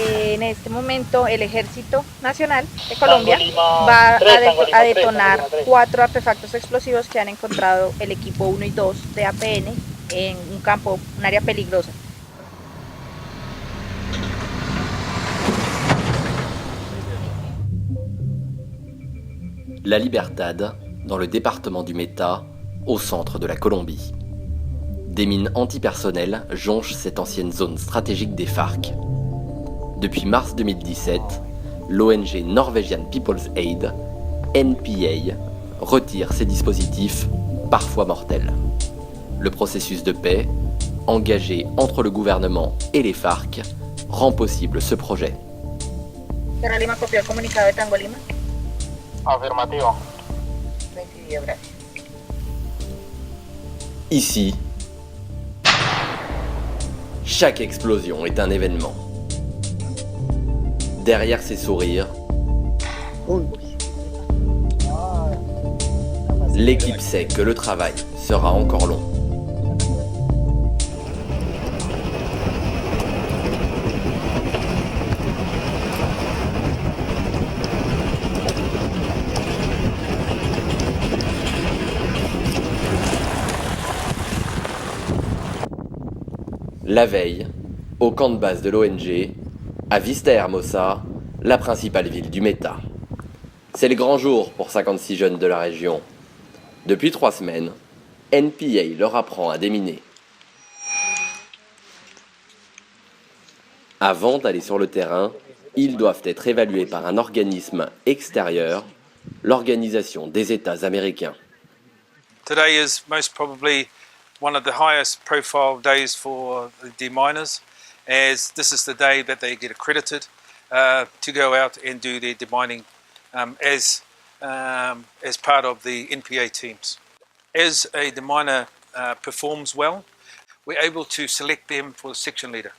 En este momento el Ejército Nacional de Colombia va a detonar 4 artefactos explosivos que han encontrado el equipo 1 y 2 de APN en un campo, un área peligrosa. La Libertad, dans le département du Meta, au centre de la Colombie. Des mines antipersonnelles jonchent cette ancienne zone stratégique des FARC. Depuis mars 2017, l'ONG Norwegian People's Aid, NPA, retire ces dispositifs, parfois mortels. Le processus de paix, engagé entre le gouvernement et les FARC, rend possible ce projet. Guerra Lima copió el comunicado de Tango Lima. Afirmativo. Recibido, gracias. Ici, chaque explosion est un événement. Derrière ces sourires, l'équipe sait que le travail sera encore long. La veille, au camp de base de l'ONG, à Vistahermosa, la principale ville du Meta. C'est le grand jour pour 56 jeunes de la région. Depuis 3 semaines, NPA leur apprend à déminer. Avant d'aller sur le terrain, ils doivent être évalués par un organisme extérieur, l'Organisation des États américains. Today is most probably one of the highest profile days for the miners, as this is the day that they get accredited to go out and do their demining as part of the NPA teams. As a deminer performs well, we're able to select them for section leader,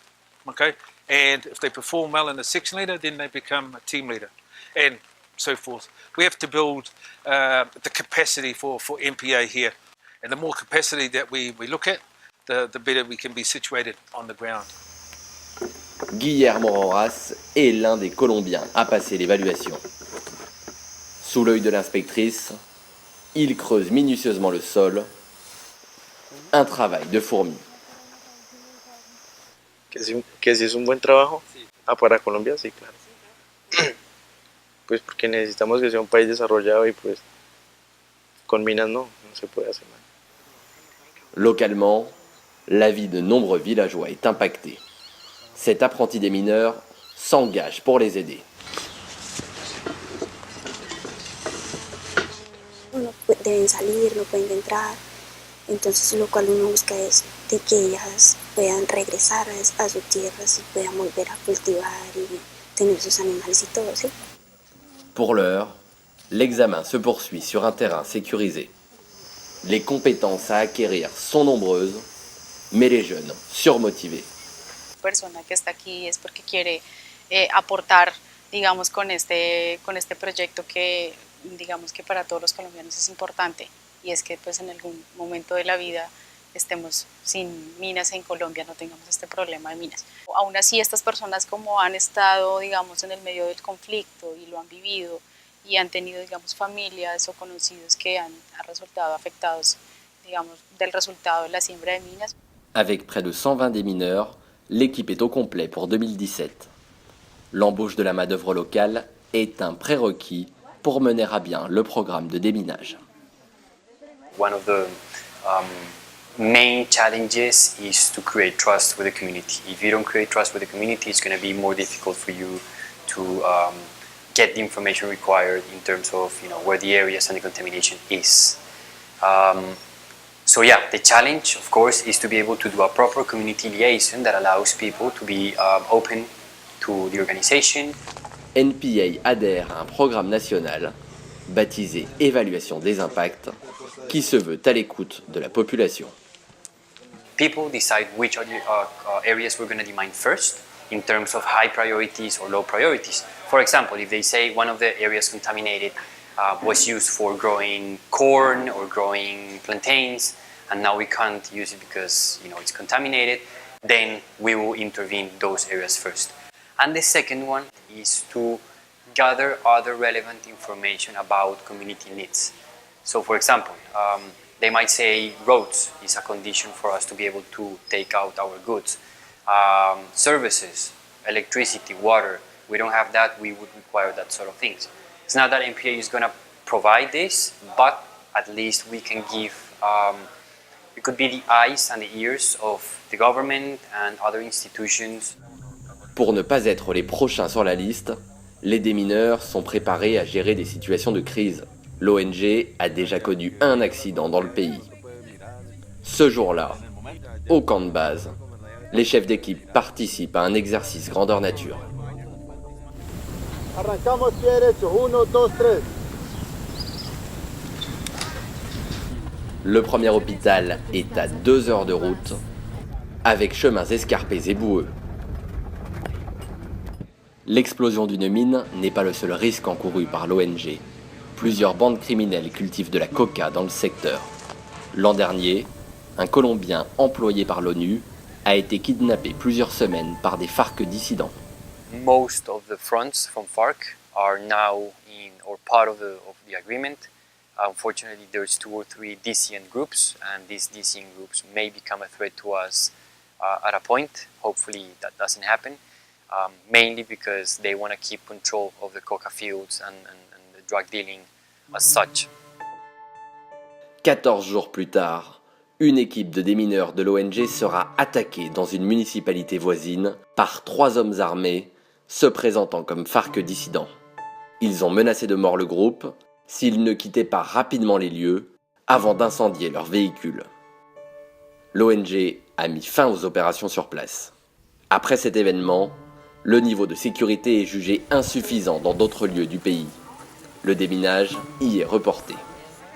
okay? And if they perform well in the section leader, then they become a team leader, and so forth. We have to build the capacity for NPA here. And the more capacity that we look at, the better we can be situated on the ground. Guillermo Rojas est l'un des Colombiens à passer l'évaluation. Sous l'œil de l'inspectrice, il creuse minutieusement le sol. Un travail de fourmi. Que si es un buen trabajo. Sí. Ah, para Colombia, sí, claro. Pues porque necesitamos que sea un país desarrollado y pues con minas no se puede hacer nada. Localement, la vie de nombreux villageois est impactée. Cet apprenti des mineurs s'engage pour les aider. No deben salir, no pueden entrar. Entonces lo cual uno busca es de que ellas puedan regresar a sus tierras y puedan volver a cultivar y tener sus animales y todo, ¿sí? Pour l'heure, l'examen se poursuit sur un terrain sécurisé. Les compétences à acquérir sont nombreuses, mais les jeunes surmotivés. La persona que está aquí es porque quiere aportar, digamos, con este proyecto que, digamos, que para todos los colombianos es importante, y es que pues en algún momento de la vida estemos sin minas en Colombia, no tengamos este problema de minas. Aún así, estas personas, como han estado, digamos, en el medio del conflicto y lo han vivido, y han tenido, digamos, familias o conocidos que han resultado afectados, digamos, del resultado de la siembra de minas. Avec près de 120 démineurs, l'équipe est au complet pour 2017. L'embauche de la main-d'œuvre locale est un prérequis pour mener à bien le programme de déminage. One of the main challenges is to create trust with the community. If you don't create trust with the community, it's going to be more difficult for you to get the information required in terms of where the areas and the contamination is. So yeah, the challenge, of course, is to be able to do a proper community liaison that allows people to be open to the organization. NPA adhère à un programme national baptisé Évaluation des impacts, qui se veut à l'écoute de la population. People decide which are the areas we're going to demine first in terms of high priorities or low priorities. For example, if they say one of the areas contaminated was used for growing corn or growing plantains, and now we can't use it because it's contaminated, then we will intervene those areas first. And the second one is to gather other relevant information about community needs. So for example, they might say roads is a condition for us to be able to take out our goods. Services, electricity, water, we don't have that, we would require that sort of things. It's not that MPA is going to provide this, but at least we can give, we could be the eyes and the ears of the government and other institutions. Pour ne pas être les prochains sur la liste, les démineurs sont préparés à gérer des situations de crise. L'ONG a déjà connu un accident dans le pays. Ce jour-là, au camp de base, les chefs d'équipe participent à un exercice grandeur nature. Arrancamos pie derecho, 1, 2, 3. Le premier hôpital est à 2 heures de route, avec chemins escarpés et boueux. L'explosion d'une mine n'est pas le seul risque encouru par l'ONG. Plusieurs bandes criminelles cultivent de la coca dans le secteur. L'an dernier, un Colombien employé par l'ONU a été kidnappé plusieurs semaines par des FARC dissidents. Most of the fronts from FARC are now in or part of the agreement. Unfortunately, there's 2 or 3 dissident groups, and these dissident groups may become a threat to us at a point. Hopefully that doesn't happen, mainly because they want to keep control of the coca fields and the drug dealing as such. 14 jours plus tard, une équipe de démineurs de l'ONG sera attaquée dans une municipalité voisine par 3 hommes armés se présentant comme FARC dissidents. Ils ont menacé de mort le groupe s'ils ne quittaient pas rapidement les lieux avant d'incendier leur véhicule. L'ONG a mis fin aux opérations sur place. Après cet événement, le niveau de sécurité est jugé insuffisant dans d'autres lieux du pays. Le déminage y est reporté.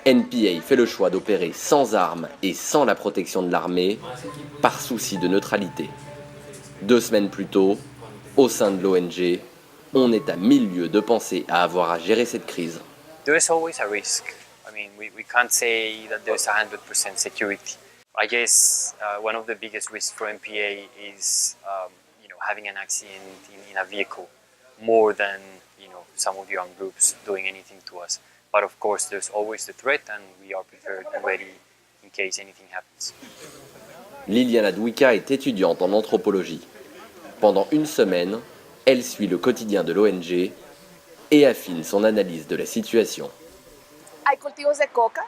NPA fait le choix d'opérer sans armes et sans la protection de l'armée, par souci de neutralité. 2 semaines plus tôt, au sein de l'ONG, on est à 1000 lieues de penser à avoir à gérer cette crise. There is always a risk. I mean, we can't say that there's 100% security. I guess one of the biggest risks for MPA is having an accident in a vehicle, more than some of the armed groups doing anything to us. But of course, there's always the threat, and we are prepared and ready in case anything happens. Liliana Douika est étudiante en anthropologie. Pendant une semaine, elle suit le quotidien de l'ONG et affine son analyse de la situation. Hay cultivos de coca,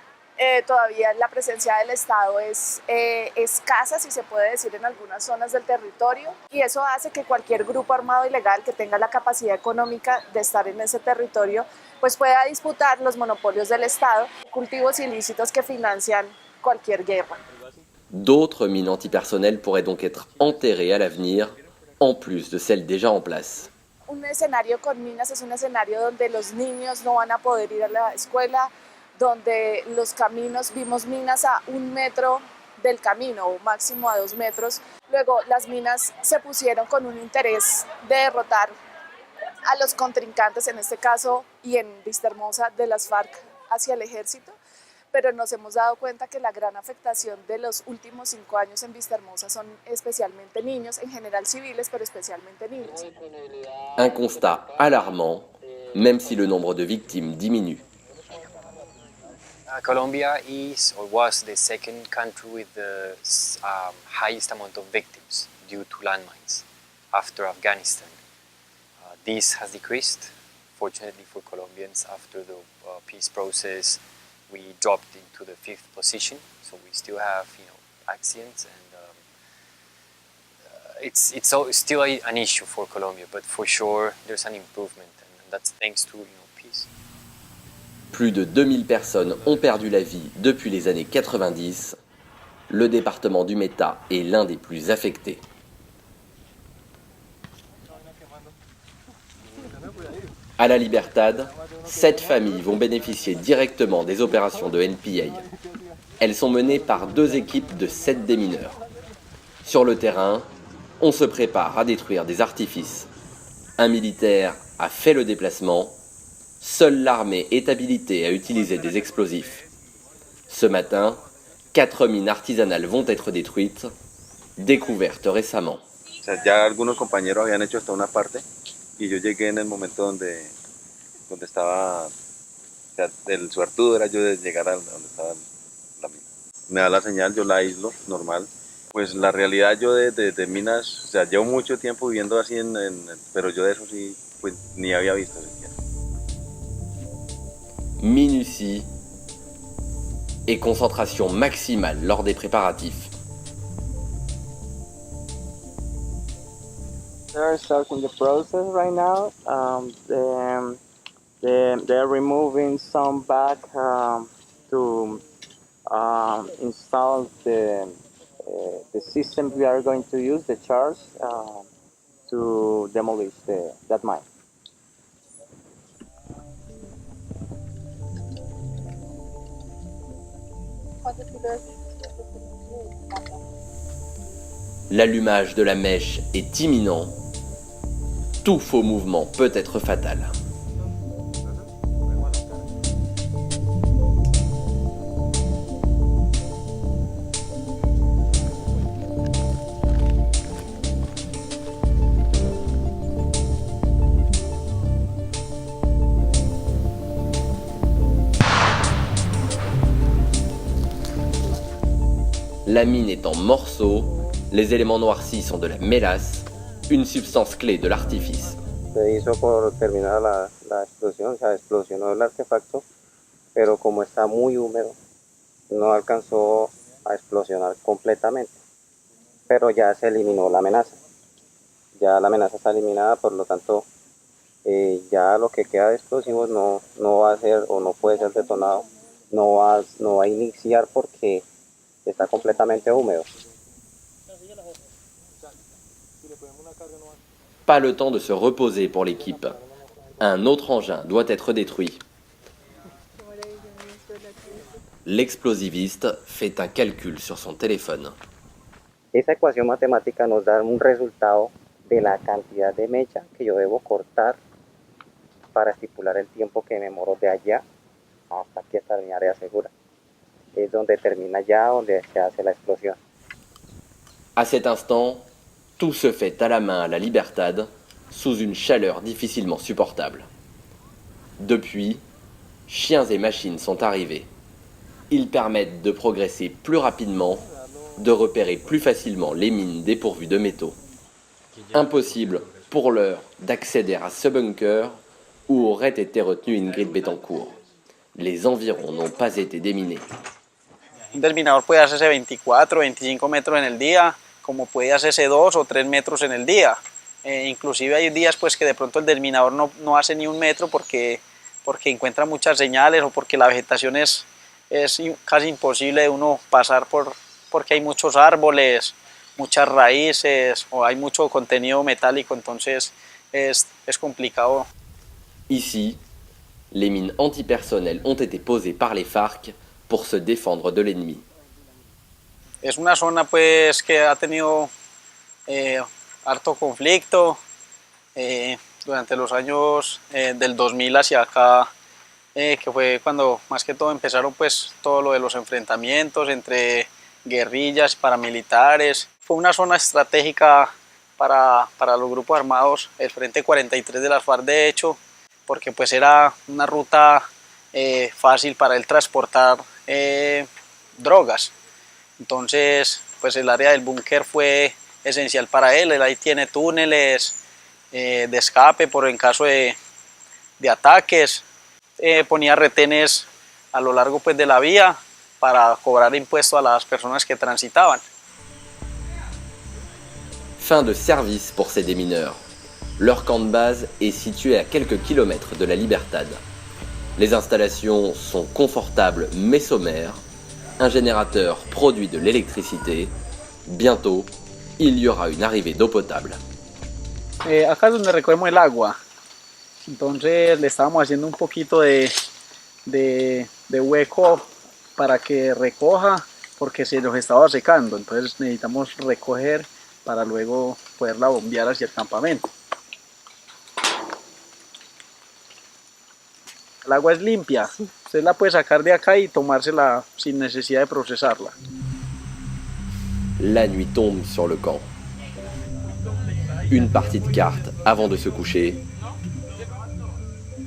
todavía la presencia del Estado es escasa, si se puede decir, en algunas zonas del territorio, y eso hace que cualquier grupo armado ilegal que tenga la capacidad económica de estar en ese territorio pues pueda disputar los monopolios del Estado, cultivos ilícitos que financian cualquier guerra. D'autres mines antipersonnelles pourraient donc être enterrées à l'avenir, en plus de celles déjà en place. Un escenario con minas es un escenario donde los niños no van a poder ir a la escuela, donde los caminos, vimos minas a 1 metro del camino o máximo a 2 metros. Luego las minas se pusieron con un interés de derrotar a los contrincantes, en este caso y en Vistahermosa, de las FARC hacia el ejército, pero nos hemos dado cuenta que la gran afectación de los últimos 5 años en Vistahermosa son especialmente niños, en general civiles, pero especialmente niños. Un constat alarmant, même si le nombre de victimes diminue. Colombia is or was the second country with the highest amount of victims due to landmines after Afghanistan. This has decreased, fortunately for Colombians. After the peace process, we dropped into the 5th position, so we still have accidents, and it's still an issue for Colombia, but for sure there's an improvement, and that's thanks to peace. Plus de 2000 personnes ont perdu la vie depuis les années 90. Le département du Meta est l'un des plus affectés. À la Libertad, 7 familles vont bénéficier directement des opérations de NPA. Elles sont menées par 2 équipes de 7 démineurs. Sur le terrain, on se prépare à détruire des artifices. Un militaire a fait le déplacement. Seule l'armée est habilitée à utiliser des explosifs. Ce matin, 4 mines artisanales vont être détruites, découvertes récemment. sea, ya algunos compañeros habían hecho hasta una parte y yo llegué en el momento donde estaba, o sea, el suertudo era yo de llegar a donde estaba la mina. Me da la señal, yo la aíslo, normal. Pues la realidad yo de minas, o sea, llevo mucho tiempo viviendo así, pero yo de eso sí, pues ni había visto siquiera. Minutie et concentration maximale lors des préparatifs. They're starting the process right now. They're removing some back to install the system we are going to use, the charge, to demolish that mine. L'allumage de la mèche est imminent. Tout faux mouvement peut être fatal. La mine est en morceaux, les éléments noircis sont de la mélasse, une substance clé de l'artifice. Se hizo por terminar la explosión, o sea, explosionó el artefacto, pero como está muy húmedo, no alcanzó a explosionar completamente, pero ya se eliminó la amenaza. Ya la amenaza está eliminada, por lo tanto, ya lo que queda de explosivos no va a ser o no puede ser detonado, no va a iniciar porque está completamente húmedo. Pas le temps de se reposer pour l'équipe. Un autre engin doit être détruit. L'explosiviste fait un calcul sur son téléphone. Esa ecuación matemática nos da un resultado de la cantidad de mecha que yo debo cortar para estipular el tiempo que me demoro de allá hasta aquí, hasta mi área segura. Es donde termina ya, donde se hace la explosión. À cet instant, tout se fait à la main à la Libertad, sous une chaleur difficilement supportable. Depuis, chiens et machines sont arrivés. Ils permettent de progresser plus rapidement, de repérer plus facilement les mines dépourvues de métaux. Impossible, pour l'heure, d'accéder à ce bunker où aurait été retenue Ingrid Betancourt. Les environs n'ont pas été déminés. Un desminador puede hacerse 24, 25 metros en el día, como puede hacerse 2 o 3 metros en el día. Inclusive hay días pues que de pronto el desminador no hace ni un metro porque encuentra muchas señales o porque la vegetación es casi imposible de uno pasar porque hay muchos árboles, muchas raíces o hay mucho contenido metálico, entonces es complicado. Ici, les mines antipersonnelles ont été posées par les FARC pour se défendre de l'ennemi. Es una zona pues que ha tenido harto conflicto durante los años del 2000 hacia acá, que fue cuando más que todo empezaron pues todo lo de los enfrentamientos entre guerrillas, paramilitares. Fue una zona estratégica para los grupos armados, el Frente 43 de las FARC de hecho, porque pues era una ruta fácil para él transportar drogas. Entonces pues el área del búnker fue esencial para él. Él ahí tiene túneles de escape por en caso de ataques, ponía retenes a lo largo pues de la vía para cobrar impuestos a las personas que transitaban. Fin de service pour ces démineurs. Leur camp de base est situé à quelques kilomètres de la Libertad. Les installations sont confortables mais sommaires. Un générateur produit de l'électricité. Bientôt, il y aura une arrivée d'eau potable. Acá es donde recogemos el agua. Entonces le estábamos haciendo un poquito de hueco para que recoja porque se nos estaba secando. Entonces necesitamos recoger para luego poderla bombear hacia el campamento. El agua es limpia, usted la puede sacar de acá y tomársela sin necesidad de procesarla. La nuit tombe sur le camp. une partie de cartes avant de se coucher.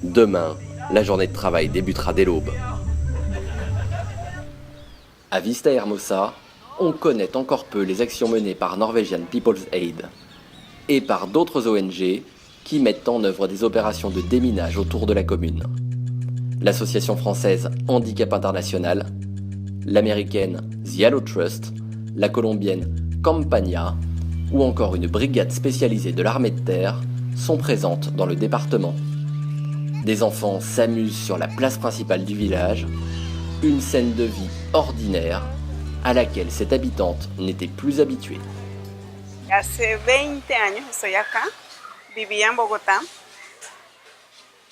Demain, la journée de travail débutera dès l'aube. À Vista Hermosa, on connaît encore peu les actions menées par Norwegian People's Aid et par d'autres ONG qui mettent en œuvre des opérations de déminage autour de la commune. L'association française Handicap International, l'américaine The Yellow Trust, la colombienne Campania ou encore une brigade spécialisée de l'armée de terre sont présentes dans le département. Des enfants s'amusent sur la place principale du village, une scène de vie ordinaire à laquelle cette habitante n'était plus habituée. Hace 20 años estoy acá, vivía en Bogotá,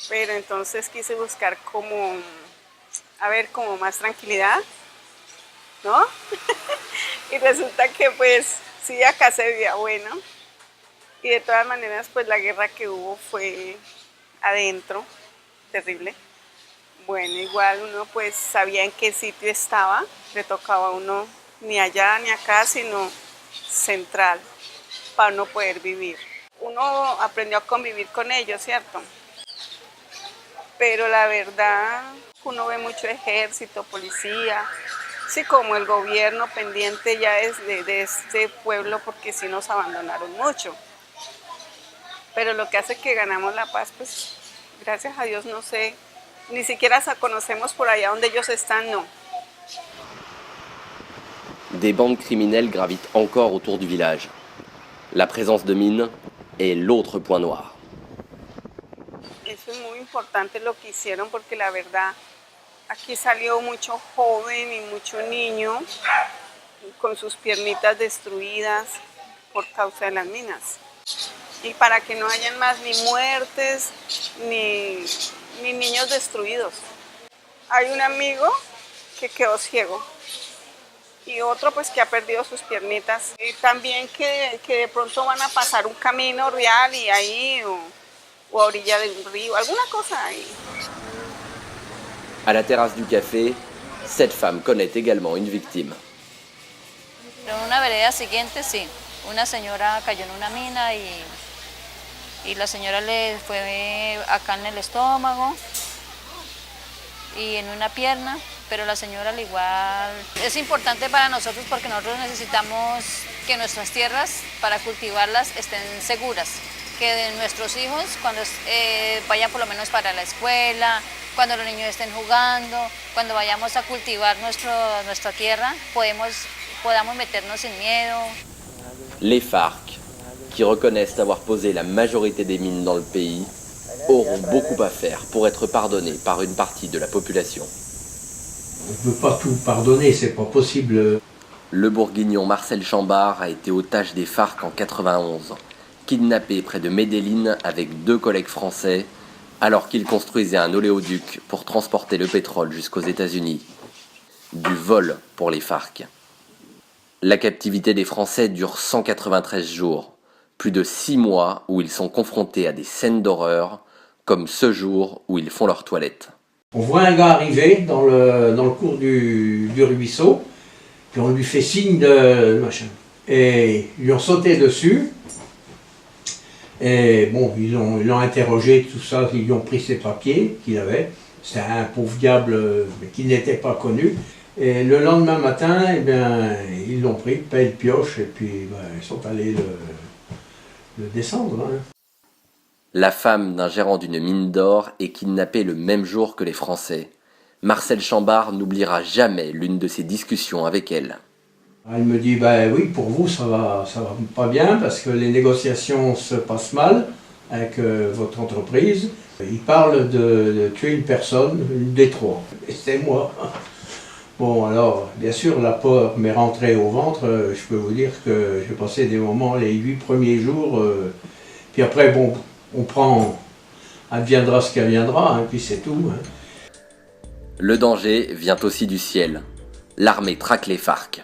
pero entonces quise buscar como más tranquilidad, ¿no? Y resulta que pues sí, acá se vivía bueno, y de todas maneras pues la guerra que hubo fue adentro, terrible. Bueno, igual uno pues sabía en qué sitio estaba, le tocaba a uno ni allá ni acá, sino central, para no poder vivir. Uno aprendió a convivir con ellos, ¿cierto? Pero la verdad, uno ve mucho ejército, policía, sí, como el gobierno pendiente ya es de este pueblo, porque sí nos abandonaron mucho. Pero lo que hace que ganamos la paz, pues gracias a Dios, no sé, ni siquiera conocemos por allá donde ellos están, no. Des bandes criminelles gravitent encore autour du village. La présence de mines est l'autre point noir. Eso es muy importante lo que hicieron, porque la verdad aquí salió mucho joven y mucho niño con sus piernitas destruidas por causa de las minas. Y para que no hayan más ni muertes ni niños destruidos. Hay un amigo que quedó ciego y otro pues que ha perdido sus piernitas. Y también que de pronto van a pasar un camino real y ahí o a orilla de un río, alguna cosa ahí. À la terrasse du café, cette femme connaît également une victime. En una vereda siguiente, sí. Una señora cayó en una mina y la señora le fue acá en el estómago y en una pierna, pero la señora al igual. Es importante para nosotros porque nosotros necesitamos que nuestras tierras para cultivarlas estén seguras, que de nuestros hijos cuando vayan por lo menos para la escuela, cuando los niños estén jugando, cuando vayamos a cultivar nuestra tierra, podamos meternos sin miedo. Les FARC, qui reconnaissent avoir posé la majorité des mines dans le pays, auront beaucoup à faire pour être pardonnés par une partie de la population. On ne peut pas tout pardonner, c'est pas possible. Le bourguignon Marcel Chambard a été otage des FARC en 91, kidnappé près de Medellín avec 2 collègues français, alors qu'il construisait un oléoduc pour transporter le pétrole jusqu'aux États-Unis. Du vol pour les FARC. La captivité des Français dure 193 jours, plus de 6 mois où ils sont confrontés à des scènes d'horreur, comme ce jour où ils font leur toilette. On voit un gars arriver dans le cours du ruisseau, puis on lui fait signe de machin. Et ils lui ont sauté dessus, et bon, ils l'ont interrogé, tout ça, ils lui ont pris ses papiers qu'il avait. C'était un pauvre diable qui n'était pas connu. Et le lendemain matin, eh bien, ils l'ont pris, pelle pioche, et puis ils sont allés le descendre. Hein. La femme d'un gérant d'une mine d'or est kidnappée le même jour que les Français. Marcel Chambard n'oubliera jamais l'une de ses discussions avec elle. Elle me dit, oui, pour vous, ça va pas bien, parce que les négociations se passent mal avec votre entreprise. Il parle de tuer une personne, une des 3, et c'est moi. Bon, alors, bien sûr, la peur m'est rentrée au ventre. Je peux vous dire que j'ai passé des moments, les 8 premiers jours. Puis après, bon, on prend, adviendra ce qu'adviendra, hein, puis c'est tout. Hein. Le danger vient aussi du ciel. L'armée traque les FARC.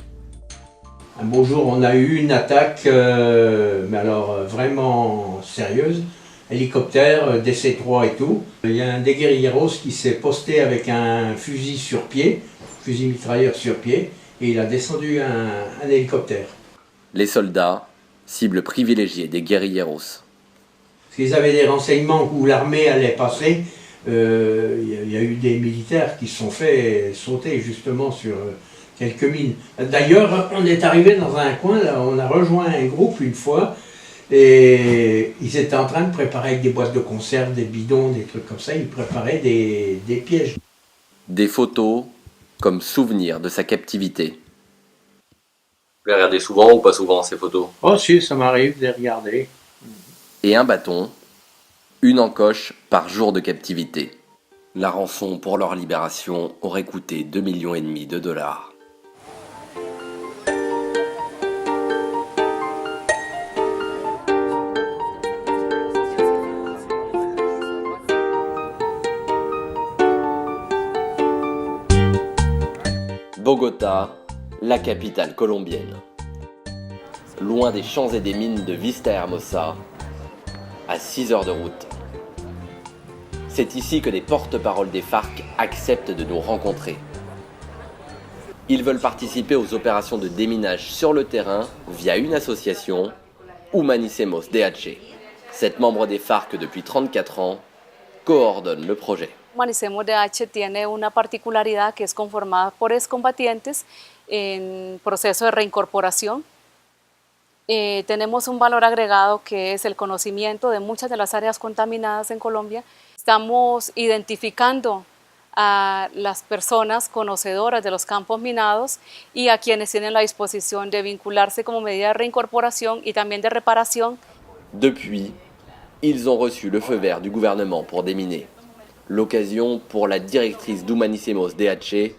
Un beau jour, on a eu une attaque, mais alors vraiment sérieuse. Hélicoptère, DC-3 et tout. Il y a un des guérilleros qui s'est posté avec un fusil sur pied, fusil mitrailleur sur pied, et il a descendu un hélicoptère. Les soldats, cible privilégiée des guerrilleros. Parce qu'ils avaient des renseignements où l'armée allait passer. Il y a eu des militaires qui se sont fait sauter justement sur quelques mines. D'ailleurs, on est arrivé dans un coin, là, on a rejoint un groupe une fois, et ils étaient en train de préparer avec des boîtes de conserve, des bidons, des trucs comme ça, ils préparaient des pièges. Des photos comme souvenir de sa captivité. Vous les regardez souvent ou pas souvent ces photos? Oh si, ça m'arrive de les regarder. Et un bâton, une encoche par jour de captivité. La rançon pour leur libération aurait coûté 2,5 millions de dollars. Bogota, la capitale colombienne. Loin des champs et des mines de Vista Hermosa, à 6 heures de route. C'est ici que les porte-paroles des FARC acceptent de nous rencontrer. Ils veulent participer aux opérations de déminage sur le terrain via une association, Humanicemos DH. Cette membre des FARC depuis 34 ans coordonne le projet. Humanicemos DH tiene una particularidad que es conformada por excombatientes en proceso de reincorporación. Tenemos un valor agregado que es el conocimiento de muchas de las áreas contaminadas en Colombia. Estamos identificando a las personas conocedoras de los campos minados y a quienes tienen la disposición de vincularse como medida de reincorporación y también de reparación. Depuis, ils ont reçu le feu vert du gouvernement pour déminer. L'occasion pour la directrice d'Humanicemos DH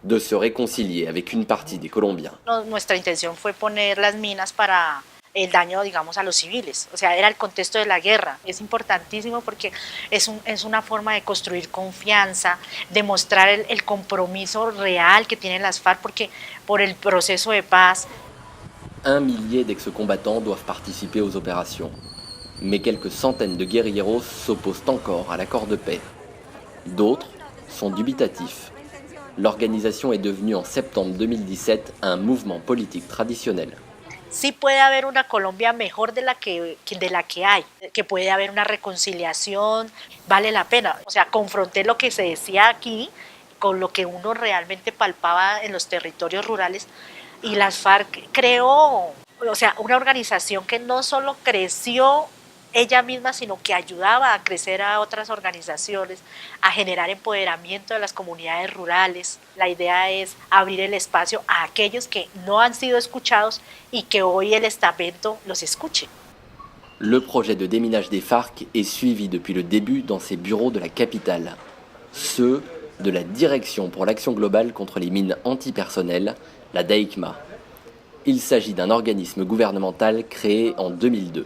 de se réconcilier avec une partie des Colombiens. Nuestra intención fue poner las minas para el daño, digamos, a los civiles. O sea, era el contexto de la guerra. Es importantísimo porque es una forma de construir confianza, demostrar el compromiso real que tienen las FARC porque por el proceso de paz. 1 millier d'ex-combattants doivent participer aux opérations. Mais quelques centaines de guerrilleros s'opposent encore à l'accord de paix. D'autres sont dubitatifs. L'organisation est devenue en septembre 2017 un mouvement politique traditionnel. Sí puede haber una Colombia mejor de la que hay, que puede haber una reconciliación, vale la pena. O sea, confronté lo que se decía aquí con lo que uno realmente palpaba en los territorios rurales y las FARC creó, o sea, una organización que no solo creció ella misma, sino que ayudaba a crecer a otras organizaciones, a generar empoderamiento de las comunidades rurales. La idea es abrir el espacio a aquellos que no han sido escuchados y que hoy el estamento los escuche. Le projet de déminage des FARC est suivi depuis le début dans ses bureaux de la capitale, ceux de la Direction pour l'Action Globale contre les mines antipersonnelles, la DAICMA. Il s'agit d'un organisme gouvernemental créé en 2002.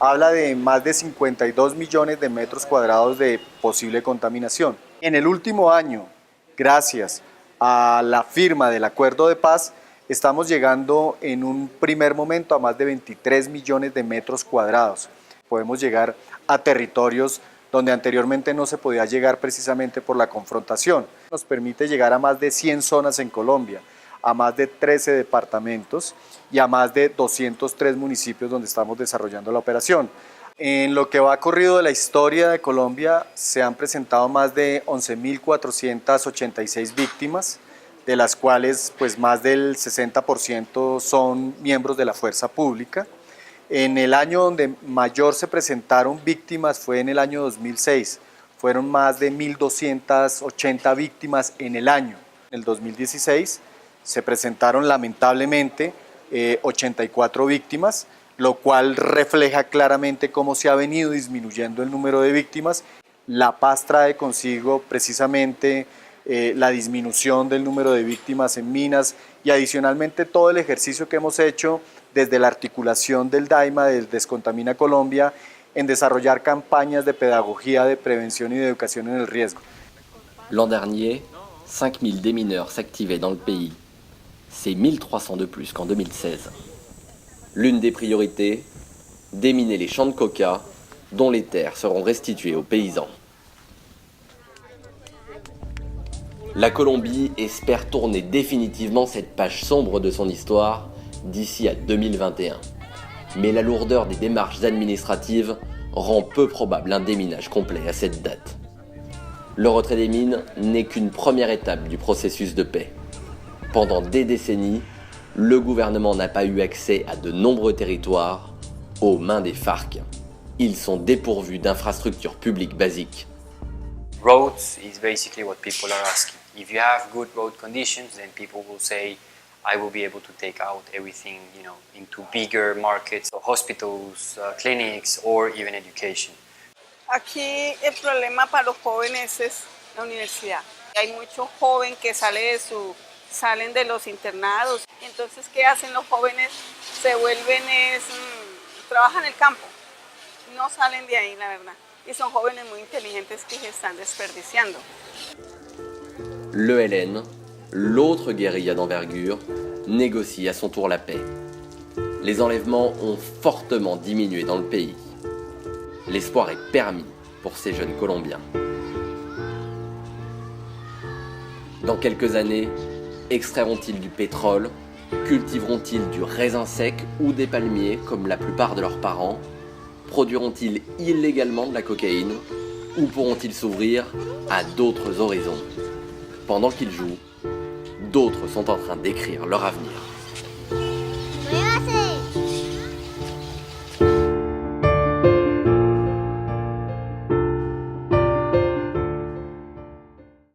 Habla de más de 52 millones de metros cuadrados de posible contaminación. En el último año, gracias a la firma del acuerdo de paz, estamos llegando en un primer momento a más de 23 millones de metros cuadrados. Podemos llegar a territorios donde anteriormente no se podía llegar precisamente por la confrontación. Nos permite llegar a más de 100 zonas en Colombia, a más de 13 departamentos y a más de 203 municipios donde estamos desarrollando la operación. En lo que va corrido de la historia de Colombia se han presentado más de 11.486 víctimas, de las cuales pues más del 60% son miembros de la fuerza pública. En el año donde mayor se presentaron víctimas fue en el año 2006, fueron más de 1.280 víctimas en el año. En el 2016 se presentaron lamentablemente 84 víctimas, lo cual refleja claramente cómo se ha venido disminuyendo el número de víctimas. La paz trae consigo precisamente la disminución del número de víctimas en minas y adicionalmente todo el ejercicio que hemos hecho desde la articulación del DAIMA, del Descontamina Colombia, en desarrollar campañas de pedagogía, de prevención y de educación en el riesgo. L'an dernier, 5000 démineurs s'activaient dans le pays. C'est 1300 de plus qu'en 2016. L'une des priorités, déminer les champs de coca, dont les terres seront restituées aux paysans. La Colombie espère tourner définitivement cette page sombre de son histoire d'ici à 2021. Mais la lourdeur des démarches administratives rend peu probable un déminage complet à cette date. Le retrait des mines n'est qu'une première étape du processus de paix. Pendant des décennies, le gouvernement n'a pas eu accès à de nombreux territoires aux mains des FARC. Ils sont dépourvus d'infrastructures publiques basiques. Roads is basically what people are asking. If you have good road conditions, then people will say, I will be able to take out everything, into bigger markets, hospitals, clinics, or even education. Aquí el problema para los jóvenes es la universidad. Hay muchos jóvenes que salen de los internados. Entonces, ¿qué hacen los jóvenes? Se vuelven, trabajan en el campo. No salen de ahí, la verdad. Y son jóvenes muy inteligentes que se están desperdiciando. L'ELN, l'autre guérilla d'envergure, négocie à son tour la paix. Les enlèvements ont fortement diminué dans le pays. L'espoir est permis pour ces jeunes Colombiens. Dans quelques années, extrairont-ils du pétrole? Cultiveront-ils du raisin sec ou des palmiers comme la plupart de leurs parents? Produiront-ils illégalement de la cocaïne? Ou pourront-ils s'ouvrir à d'autres horizons? Pendant qu'ils jouent, d'autres sont en train d'écrire leur avenir.